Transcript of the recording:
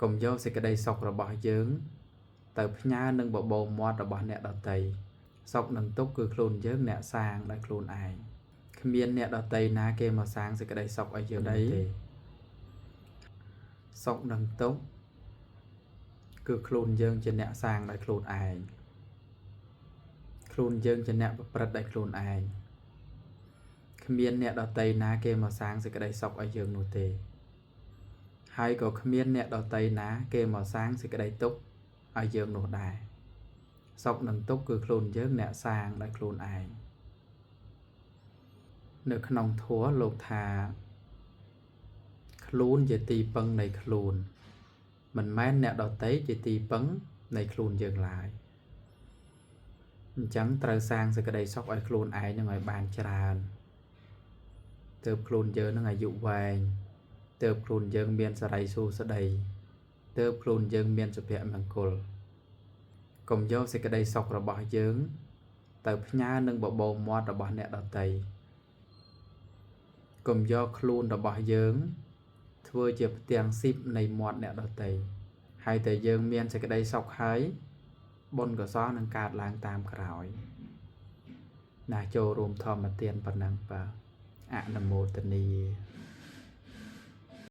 កុំយកសេចក្តីសុខរបស់យើងទៅផ្ញើនឹងបបោមាត់របស់អ្នកដទៃសុខនឹងទុក្ខគឺខ្លួនយើងអ្នកសាងដោយខ្លួនឯងគ្មានអ្នកដទៃណាគេមកសាងសេចក្តីសុខឲ្យយើងទេសុខនឹងទុក្ខគឺខ្លួនយើងជាអ្នកសាងដោយខ្លួនឯងខ្លួនយើងជាអ្នកប្រព្រឹត្តដោយខ្លួនឯងគ្មានអ្នកដទៃណាគេមកសាងសេចក្តីសុខឲ្យយើងនោះទេហើយក៏គ្មានអ្នកដទៃណាគេមកសាងសេចក្តីទុក្ខឲ្យយើងនោះដែរសុខនឹងទុក្ខគឺខ្លួនយើងអ្នកសាងដោយខ្លួនឯងនៅក្នុងធម៌លោកថាខ្លួនជាទីពឹងនៃខ្លួនមិនមែនអ្នកដទៃជាទីពឹងនៃខ្លួនយើងឡើយអញ្ចឹងត្រូវសាងសេចក្តីសុខឲ្យខ្លួនឯងនឹងឲ្យបានច្រើនទើបខ្លួនយើងនឹងអាយុវែងទើបខ្លួនយើងមានសិរីសួស្តីទើបខ្លួនយើងមានសុភមង្គលកុំយកសេចក្តីសុខរបស់យើងទៅផ្ញើនឹងបបោមាត់របស់អ្នកដទៃកុំយកខ្លួនរបស់យើងធ្វើជាផ្ទាំងស៊ីបនៃមាត់អ្នកដទៃហើយតែយើងមានសេចក្តីសុខហើយបុណ្យកុសលនឹងកើតឡើងតាមក្រោយណាចូលរួមធម្មទានប៉ុណ្ណឹងបាទអនុមោទនា